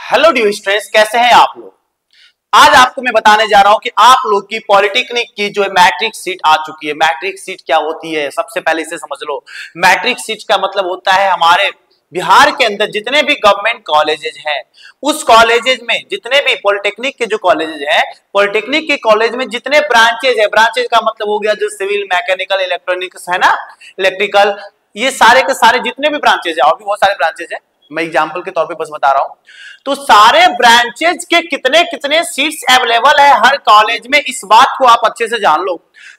Hello dear students, कैसे हैं आप लोग। आज आपको मैं बताने जा रहा हूं कि आप लोग की पॉलिटेक्निक की जो है मैट्रिक सीट आ चुकी है। मैट्रिक सीट क्या होती है, सबसे पहले इसे समझ लो। मैट्रिक सीट का मतलब होता है हमारे बिहार के अंदर जितने भी गवर्नमेंट कॉलेजेज हैं, उस कॉलेजेज में जितने भी पॉलिटेक्निक के जो कॉलेजेज हैं, पॉलिटेक्निक के कॉलेज में जितने ब्रांचेज है, ब्रांचेज का मतलब हो गया जो सिविल, मैकेनिकल, इलेक्ट्रॉनिक्स है ना, इलेक्ट्रिकल, ये सारे के सारे जितने भी ब्रांचेज है, और भी बहुत सारे ब्रांचेज है, मैं एग्जांपल के तौर पे बस बता रहा हूं। तो सारे ब्रांचेज के कितने कितने सीट्स अवेलेबल है हर कॉलेज में, इस बात को आप अच्छे से जान लो।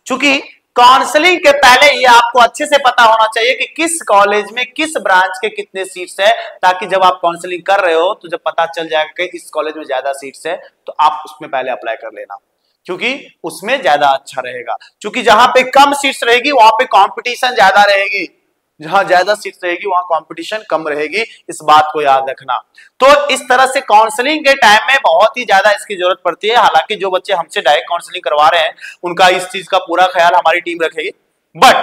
क्योंकि काउंसलिंग के पहले ये आपको अच्छे से पता होना चाहिए कि किस कॉलेज में किस ब्रांच के कितने सीट्स है, ताकि जब आप काउंसलिंग कर रहे हो तो जब पता चल जाएगा कि इस कॉलेज में ज्यादा सीट्स है तो आप उसमें पहले अप्लाई कर लेना, क्योंकि उसमें ज्यादा अच्छा रहेगा। क्योंकि जहां पे कम सीट्स रहेगी वहां पे कंपटीशन ज्यादा रहेगी, जहां ज्यादा सीट्स रहेगी वहां कंपटीशन कम रहेगी, इस बात को याद रखना। तो इस तरह से काउंसलिंग के टाइम में बहुत ही ज्यादा इसकी जरूरत पड़ती है। हालांकि जो बच्चे हमसे डायरेक्ट काउंसलिंग करवा रहे हैं उनका इस चीज का पूरा ख्याल हमारी टीम रखेगी। बट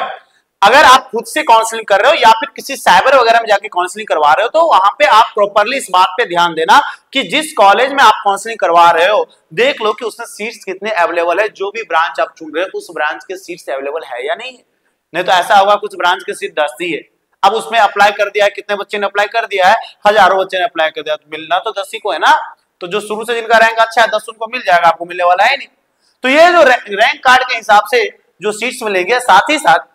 अगर आप खुद से काउंसलिंग कर रहे हो या फिर किसी साइबर वगैरह में जाके काउंसलिंग करवा रहे हो, तो वहां पे आप प्रॉपरली इस बात पे ध्यान देना कि जिस कॉलेज में आप काउंसलिंग करवा रहे हो, देख लो कि उसमें सीट्स कितने अवेलेबल है। जो भी ब्रांच आप चुन रहे हो उस ब्रांच के सीट्स अवेलेबल है या नहीं है। नहीं तो ऐसा होगा कुछ ब्रांच की सीट 10 ही है, अब उसमें अप्लाई कर दिया है, कितने बच्चे ने अप्लाई कर दिया है, हजारों बच्चे ने अप्लाई कर दिया, तो मिलना तो 10 ही को है ना। तो जो शुरू से जिनका रैंक अच्छा है 10 उनको मिल जाएगा, आपको मिलने वाला है नहीं। तो ये जो रैंक कार्ड के हिसाब से जो सीट्स मिलेंगे, साथ ही साथ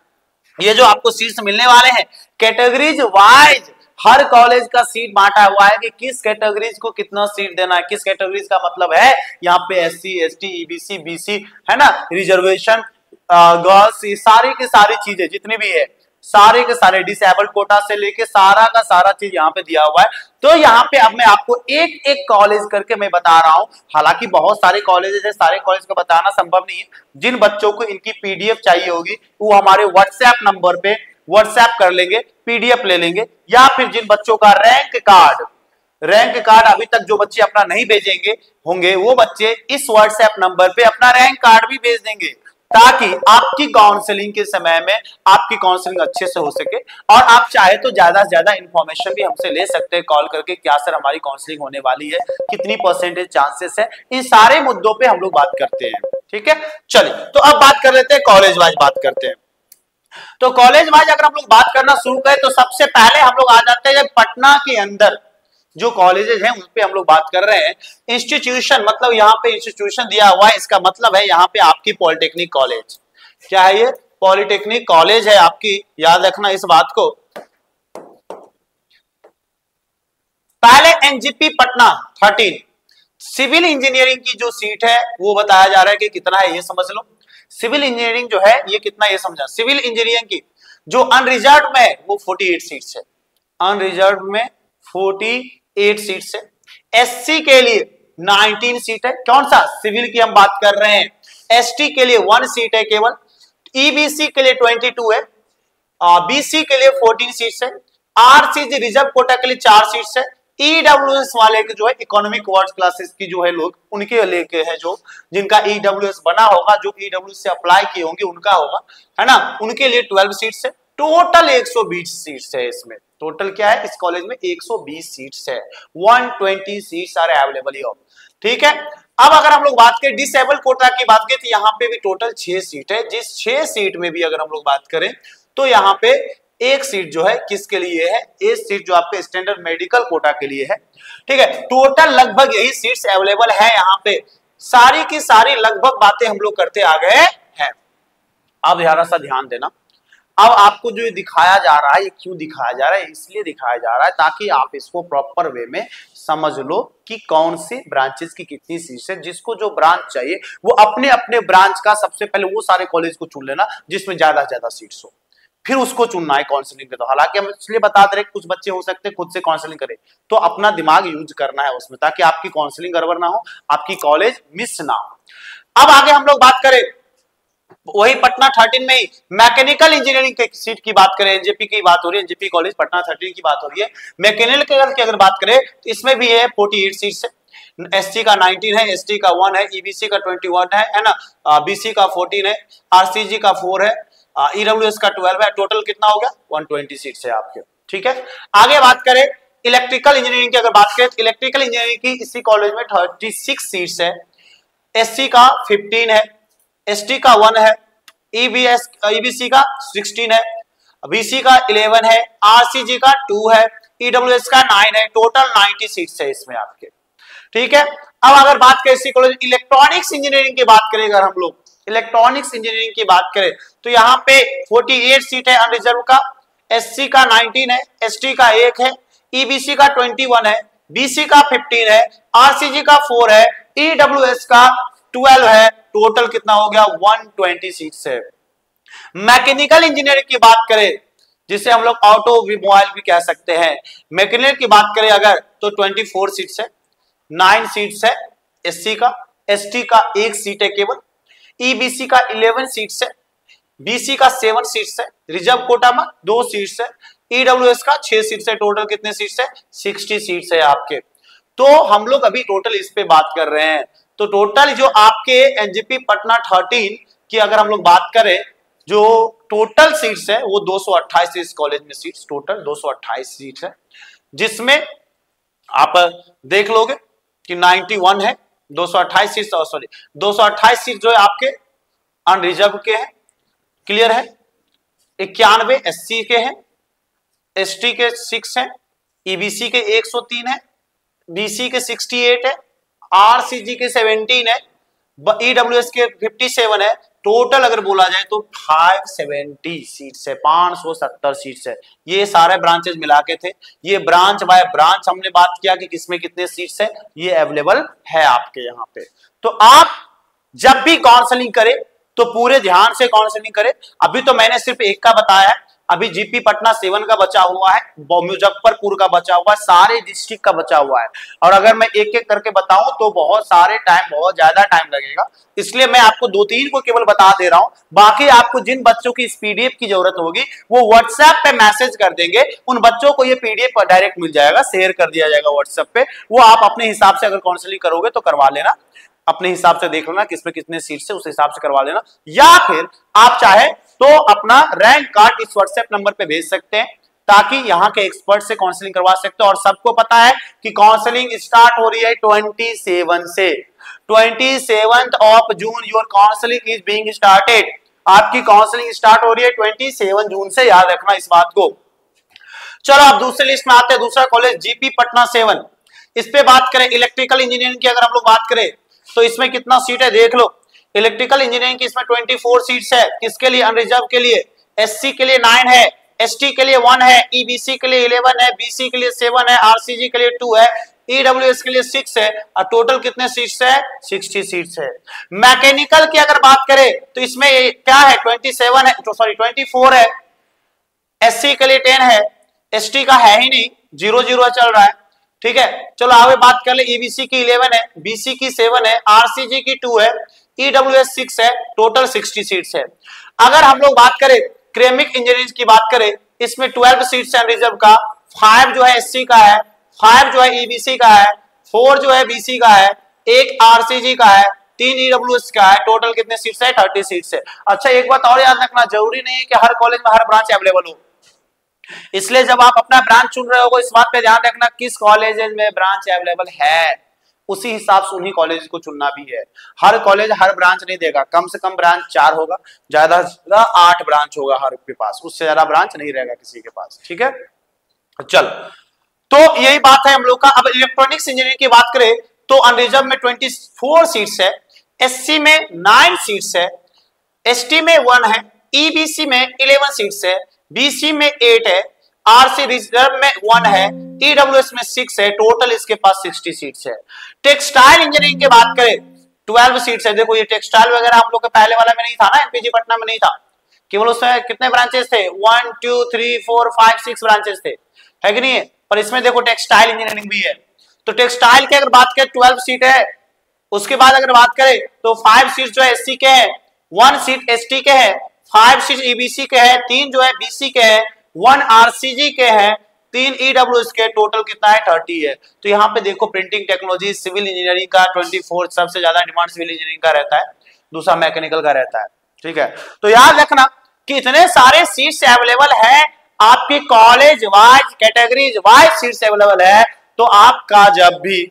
ये जो आपको सीट्स मिलने वाले हैं कैटेगरीज वाइज हर कॉलेज का सीट बांटा हुआ है कि किस कैटेगरीज को कितना सीट देना है। किस कैटेगरीज का मतलब है यहाँ पे एससी, एसटी, ईबीसी, बीसी है ना, रिजर्वेशन, गर्ल्स, ये सारी की सारी चीजें जितनी भी है, सारे के सारे डिसेबल्ड कोटा से लेके सारा का सारा चीज यहाँ पे दिया हुआ है। तो यहाँ पे अब मैं आपको एक एक कॉलेज करके मैं बता रहा हूँ। हालांकि बहुत सारे कॉलेजेस है, सारे कॉलेज को बताना संभव नहीं है। जिन बच्चों को इनकी पीडीएफ चाहिए होगी वो हमारे व्हाट्सएप नंबर पे व्हाट्सएप कर लेंगे, पीडीएफ ले लेंगे। या फिर जिन बच्चों का रैंक कार्ड अभी तक जो बच्चे अपना नहीं भेजेंगे होंगे, वो बच्चे इस व्हाट्सएप नंबर पे अपना रैंक कार्ड भी भेज देंगे, ताकि आपकी काउंसलिंग के समय में आपकी काउंसलिंग अच्छे से हो सके। और आप चाहे तो ज्यादा से ज्यादा इंफॉर्मेशन भी हमसे ले सकते हैं कॉल करके, क्या सर हमारी काउंसलिंग होने वाली है, कितनी परसेंटेज चांसेस है, इन सारे मुद्दों पे हम लोग बात करते हैं। ठीक है, चलिए तो अब बात कर लेते हैं, कॉलेज वाइज बात करते हैं। तो कॉलेज वाइज अगर हम लोग बात करना शुरू करें तो सबसे पहले हम लोग आ जाते हैं पटना के अंदर जो कॉलेजेस हैं उन पे हम लोग बात कर रहे हैं। इंस्टीट्यूशन मतलब यहाँ पे इंस्टीट्यूशन दिया हुआ है, इसका मतलब है यहाँ पे आपकी पॉलिटेक्निक कॉलेज। क्या है ये? पॉलिटेक्निक कॉलेज है आपकी, याद रखना इस बात को। पहले एनजीपी पटना 13 सिविल इंजीनियरिंग की जो सीट है वो बताया जा रहा है कि कितना है, ये समझ लो। सिविल इंजीनियरिंग जो है ये कितना, ये समझा। सिविल इंजीनियरिंग की जो अनरिजर्व में है वो 48 सीट्स है, अनरिजर्व में 48 सीट्स है। एससी के लिए 19 सीट है। कौन सा? सिविल की हम बात कर रहे हैं। एसटी के लिए 1 सीट है केवल। ईबीसी के लिए 22 है। बीसी के लिए 14 सीट्स है। आरसीजी रिजर्व कोटा के लिए 4 सीट्स है। ईडब्ल्यूएस वाले के जो है इकोनॉमिक वर्क क्लासेस की जो है लोग, उनके लेके है जो जिनका ईडब्ल्यूएस बना होगा, जो ईडब्ल्यूएस से अप्लाई किए होंगे उनका होगा, है ना, उनके लिए 12 सीट्स है। टोटल 120 सीट्स है इसमें। टोटल क्या है इस कॉलेज में? 120 सीट्स है। 120 सीट्स आर अवेलेबल हियर। ठीक है, अब अगर हम लोग बात करें डिसेबल कोटा की बात करें तो यहाँ पे भी टोटल 6 सीट है। जिस 6 सीट में भी अगर हम लोग बात करें तो यहाँ पे एक सीट जो है किसके लिए है? एक सीट जो आपके स्टैंडर्ड मेडिकल कोटा के लिए है। ठीक है, टोटल लगभग यही सीट्स अवेलेबल है यहाँ पे। सारी की सारी लगभग बातें हम लोग करते आ गए हैं। अब जरा सा ध्यान देना, अब आपको जो दिखाया जा रहा है ये क्यों दिखाया जा रहा है? इसलिए दिखाया जा रहा है ताकि आप इसको प्रॉपर वे में समझ लो कि कौन सी ब्रांचेस की कितनी सीट्स है। जिसको जो ब्रांच चाहिए वो अपने अपने ब्रांच का सबसे पहले वो सारे कॉलेज को चुन लेना जिसमें ज्यादा से ज्यादा सीट्स हो, फिर उसको चुनना है काउंसलिंग के। तो हालांकि हम इसलिए बता दे रहे कुछ बच्चे हो सकते हैं खुद से काउंसलिंग करें, तो अपना दिमाग यूज करना है उसमें, ताकि आपकी काउंसलिंग गड़बड़ ना हो, आपकी कॉलेज मिस ना हो। अब आगे हम लोग बात करें वही पटना 13 में ही मैकेनिकल इंजीनियरिंग की सीट की बात करें, एनजेपी की बात हो रही है, एनजेपी कॉलेज पटना 13 की बात हो रही है। मैकेनिकल की अगर बात करें तो इसमें भी है 48 सीट्स है। एसटी का 19 है, एसटी का 1 है, ईबीसी का 21 है ना, बीसी का 14 है, आरसीजी का 4 है, ईडब्ल्यूएस का 12 है। टोटल कितना हो गया? 120 सीट्स है आपके। ठीक है, आगे बात करें इलेक्ट्रिकल इंजीनियरिंग की अगर बात करें तो इलेक्ट्रिकल इंजीनियरिंग की इसी कॉलेज में 36 सीट्स है, एससी का 15 है, एसटी का 1 है, ईबीसी का 16 है, बीसी का 11 है, आरसीजी का 2 है, ईडब्ल्यूएस का 9 है, टोटल 90 सीट्स है इसमें आपके। ठीक है, अब अगर बात करें इसी कॉलेज इलेक्ट्रॉनिक्स इंजीनियरिंग की बात करें, अगर हम लोग इलेक्ट्रॉनिक्स इंजीनियरिंग की बात करें तो यहाँ पे 48 सीट है अनरिजर्व का, एससी का 19 है, एसटी का 1 है, ईबीसी का 21 है, बीसी का 15 है, आरसीजी का 4 है, ईडब्ल्यूएस का 12 है, टोटल कितना हो गया 120 सीट्स है। मैकेनिकल इंजीनियरिंग की बात करें जिसे हम लोग ऑटोमोबाइल भी कह सकते हैं, मैकेनिकल की बात करें अगर तो 24 सीट्स है, 9 सीट्स है एससी का, एसटी का 1 सीट है केवल, ईबीसी का 11 सीट्स है, बीसी का 7 सीट्स है, रिजर्व कोटा में 2 सीट्स है, ईडब्ल्यूएस का 6 सीट्स है, टोटल कितने सीट्स है 60 सीट्स है आपके। तो हम लोग अभी टोटल इस पे बात कर रहे हैं, तो टोटल जो आपके एनजीपी पटना 13 की अगर हम लोग बात करें जो टोटल सीट्स है वो 228 इस कॉलेज में सीट्स टोटल 228 सीट्स है, जिसमें आप देख लोगे कि 91 है 228 सीट्स, सॉरी 228 सीट जो है आपके अनरिजर्व के हैं, क्लियर है, 91 एससी के हैं, एसटी के 6 हैं, ईबीसी के 103 है, बीसी के 68 है, आरसीजी के 17 है, ईडब्ल्यूएस के 57 है, टोटल अगर बोला जाए तो 570 सीट्स है, 570 सीट्स है। ये सारे ब्रांचेस मिला के थे, ये ब्रांच बाय ब्रांच हमने बात किया कि किसमें कितने सीट्स है, ये अवेलेबल है आपके यहाँ पे। तो आप जब भी काउंसलिंग करें तो पूरे ध्यान से काउंसलिंग करें। अभी तो मैंने सिर्फ एक का बताया है, अभी जीपी पटना 7 का बचा हुआ है, मुजफ्फरपुर का बचा हुआ है, सारे डिस्ट्रिक्ट का बचा हुआ है, और अगर मैं एक एक करके बताऊं तो बहुत सारे टाइम, बहुत ज्यादा टाइम लगेगा, इसलिए मैं आपको 2-3 को केवल बता दे रहा हूं। बाकी आपको जिन बच्चों की इस पीडीएफ की जरूरत होगी वो व्हाट्सएप पे मैसेज कर देंगे, उन बच्चों को ये पीडीएफ डायरेक्ट मिल जाएगा, शेयर कर दिया जाएगा व्हाट्सएप पे, वो आप अपने हिसाब से अगर काउंसलिंग करोगे तो करवा लेना, अपने हिसाब से देख लेना किसमें कितने सीट्स है, उस हिसाब से करवा लेना, या फिर आप चाहे तो अपना रैंक कार्ड इस व्हाट्सएप नंबर पे भेज सकते हैं ताकि यहाँ के एक्सपर्ट से काउंसलिंग करवा सकते हो। और सबको पता है कि काउंसलिंग स्टार्ट हो रही है 27 से, 27th of June your counselling is being started. आपकी काउंसलिंग स्टार्ट हो रही है 27 जून से, याद रखना इस बात को। चलो अब दूसरी लिस्ट में आते हैं, दूसरा कॉलेज जीपी पटना 7, इस पे बात करें इलेक्ट्रिकल इंजीनियरिंग की अगर हम लोग बात करें तो इसमें कितना सीट है देख लो। इलेक्ट्रिकल इंजीनियरिंग की इसमें 24 सीट्स है, किसके लिए अनरिजर्व के लिए, एससी के लिए 9 है, एसटी के लिए 1 है, ईबीसी के लिए 11 है, बीसी के लिए 7 है, आरसीजी के लिए 2 है, ईडब्ल्यूएस के लिए 6 है, और टोटल कितने सीट्स है 60 सीट्स है। मैकेनिकल की अगर बात करें तो इसमें क्या है 27 है, सॉरी 24 है, एससी के लिए 10 है, एसटी का है ही नहीं, 0-0 चल रहा है, ठीक है। चलो आगे बात कर ले, ईबीसी की 11 है, बीसी की 7 है, आरसीजी की 2 है, ईडब्ल्यूएस 6 है, टोटल 60 सीट्स है। अगर हम लोग बात करें केमिकल इंजीनियरिंग की बात करें, इसमें 12 सीट्स है रिजर्व का, 5 जो है एससी का है, 5 जो है ईबीसी का है, 4 जो है बीसी का है, 1 आरसीजी का है, 3 ईडब्ल्यूएस का है, टोटल कितने सीट्स है 30 सीट्स है। अच्छा एक बात और याद रखना, जरूरी नहीं है कि हर कॉलेज में हर ब्रांच अवेलेबल हो, इसलिए जब आप अपना ब्रांच चुन रहे हो इस बात पे ध्यान रखना किस कॉलेजेस में ब्रांच अवेलेबल है, उसी हिसाब से उन्हीं कॉलेज को चुनना भी है। हर कॉलेज हर ब्रांच नहीं देगा, कम से कम ब्रांच 4 होगा, ज्यादा से ज्यादा 8 ब्रांच होगा हर के पास, उससे ज्यादा ब्रांच नहीं रहेगा किसी के पास, ठीक है। चल तो यही बात है हम लोग का। अब इलेक्ट्रॉनिक्स इंजीनियरिंग की बात करें तो अनरिजर्व में 24 सीट्स है, एससी में 9 सीट्स है, एसटी में 1 है, ईबीसी में 11 सीट्स है, बीसी में 8 है, आरसी रिजर्व में 1 है, ईडब्ल्यूएस में 6 है, टोटल इसके पास 60 सीट्स है। टेक्सटाइल इंजीनियरिंग की बात करें 12 सीट्स है। देखो ये टेक्सटाइल वगैरह हम लोग के पहले वाला में नहीं था ना, एमपीजी पटना में नहीं था, केवल उसमें कितने ब्रांचेस थे 1 2 3 4 5 6 ब्रांचेस थे, है कि नहीं है। पर इसमें देखो टेक्सटाइल इंजीनियरिंग भी है, तो टेक्सटाइल की अगर बात करें 12 सीट है। उसके बाद अगर बात करें तो 5 सीट जो है एससी के है, 1 सीट एसटी के है, 5 सीट ईबीसी के है, 3 जो है बीसी के है, 1 आरसीजी के है, 3 ईडब्ल्यूएस के, टोटल कितना है 30 है। तो यहाँ पे देखो प्रिंटिंग टेक्नोलॉजी, सिविल इंजीनियरिंग का 24, सबसे ज्यादा डिमांड सिविल इंजीनियरिंग का रहता है, दूसरा मैकेनिकल का रहता है, ठीक है। तो याद रखना कि इतने सारे सीट्स अवेलेबल है, आपकी college wise categories wise seats available है, तो आपका जब भी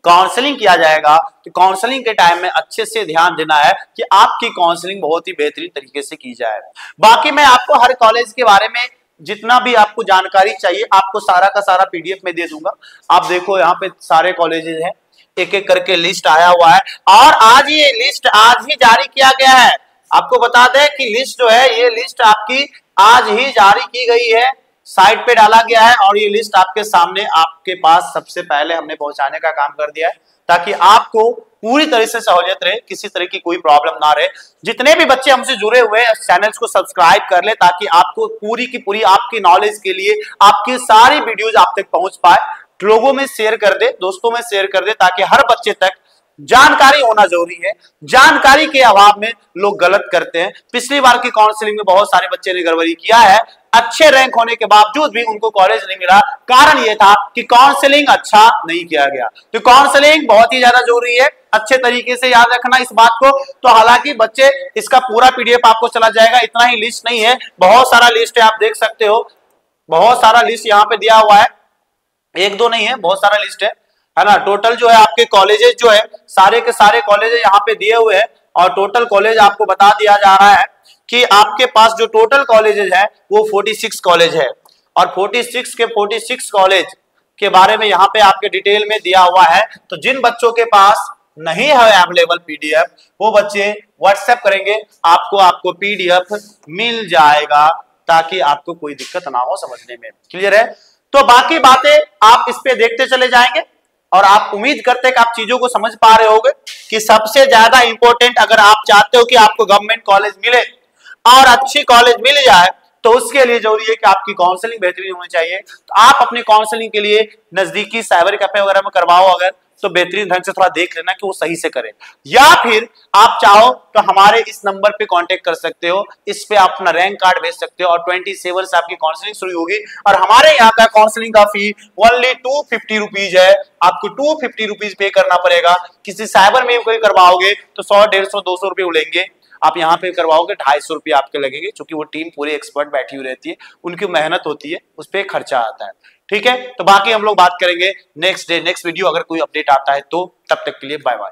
काउंसलिंग किया जाएगा तो काउंसलिंग के टाइम में अच्छे से ध्यान देना है कि आपकी काउंसलिंग बहुत ही बेहतरीन तरीके से की जाए। बाकी मैं आपको हर कॉलेज के बारे में जितना भी आपको जानकारी चाहिए आपको सारा का सारा पीडीएफ में दे दूंगा। आप देखो यहाँ पे सारे कॉलेजेस हैं, एक एक करके लिस्ट आया हुआ है और आज ये लिस्ट आज ही जारी किया गया है। आपको बता दें कि लिस्ट जो है ये लिस्ट आपकी आज ही जारी की गई है, साइट पे डाला गया है और ये लिस्ट आपके सामने आपके पास सबसे पहले हमने पहुंचाने का काम कर दिया है ताकि आपको पूरी तरह से सहूलियत रहे, किसी तरह की कोई प्रॉब्लम ना रहे। जितने भी बच्चे हमसे जुड़े हुए हैं चैनल्स को सब्सक्राइब कर ले ताकि आपको पूरी की पूरी आपकी नॉलेज के लिए आपकी सारी वीडियोज आप तक पहुंच पाए। लोगों में शेयर कर दे, दोस्तों में शेयर कर दे ताकि हर बच्चे तक जानकारी होना जरूरी है। जानकारी के अभाव में लोग गलत करते हैं। पिछली बार की काउंसलिंग में बहुत सारे बच्चे ने गड़बड़ी किया है, अच्छे रैंक होने के बावजूद भी उनको कॉलेज नहीं मिला। कारण यह था कि काउंसलिंग अच्छा नहीं किया गया। तो काउंसलिंग बहुत ही ज्यादा जरूरी है, अच्छे तरीके से याद रखना इस बात को। तो हालांकि बच्चे इसका पूरा पीडीएफ आपको चला जाएगा, इतना ही लिस्ट नहीं है, बहुत सारा लिस्ट है, आप देख सकते हो बहुत सारा लिस्ट यहाँ पे दिया हुआ है, एक दो नहीं है बहुत सारा लिस्ट है ना। टोटल जो है आपके कॉलेजेस जो है सारे के सारे कॉलेज यहाँ पे दिए हुए हैं और टोटल कॉलेज आपको बता दिया जा रहा है कि आपके पास जो टोटल कॉलेजेस है वो 46 कॉलेज है और 46 कॉलेज के बारे में यहाँ पे आपके डिटेल में दिया हुआ है। तो जिन बच्चों के पास नहीं है अवेलेबल पीडीएफ वो बच्चे व्हाट्सएप करेंगे, आपको पीडीएफ मिल जाएगा ताकि आपको कोई दिक्कत ना हो समझने में। क्लियर है? तो बाकी बातें आप इस पे देखते चले जाएंगे और आप उम्मीद करते हैं कि आप चीजों को समझ पा रहे होंगे कि सबसे ज्यादा इंपॉर्टेंट अगर आप चाहते हो कि आपको गवर्नमेंट कॉलेज मिले और अच्छी कॉलेज मिल जाए तो उसके लिए जरूरी है कि आपकी काउंसलिंग बेहतरीन होनी चाहिए। तो आप अपनी काउंसलिंग के लिए नजदीकी साइबर कैफे वगैरह में करवाओ अगर, तो बेहतरीन ढंग से थोड़ा देख लेना कि वो सही से करे, या फिर आप चाहो तो हमारे इस नंबर पे कांटेक्ट कर सकते हो, इस पे आप अपना रैंक कार्ड भेज सकते हो और 27 से आपकी काउंसलिंग शुरू होगी। और हमारे यहाँ का काउंसलिंग का फी ओनली 250 रुपीज है, आपको 250 रुपीज पे करना पड़ेगा। किसी साइबर में कोई करवाओगे तो 100, 150, 200 रुपये उड़ेंगे, आप यहाँ पे करवाओगे 250 रुपये आपके लगेंगे, क्योंकि वो टीम पूरी एक्सपर्ट बैठी हुई रहती है, उनकी मेहनत होती है, उस पर खर्चा आता है। ठीक है, तो बाकी हम लोग बात करेंगे नेक्स्ट वीडियो अगर कोई अपडेट आता है तो। तब तक के लिए बाय बाय।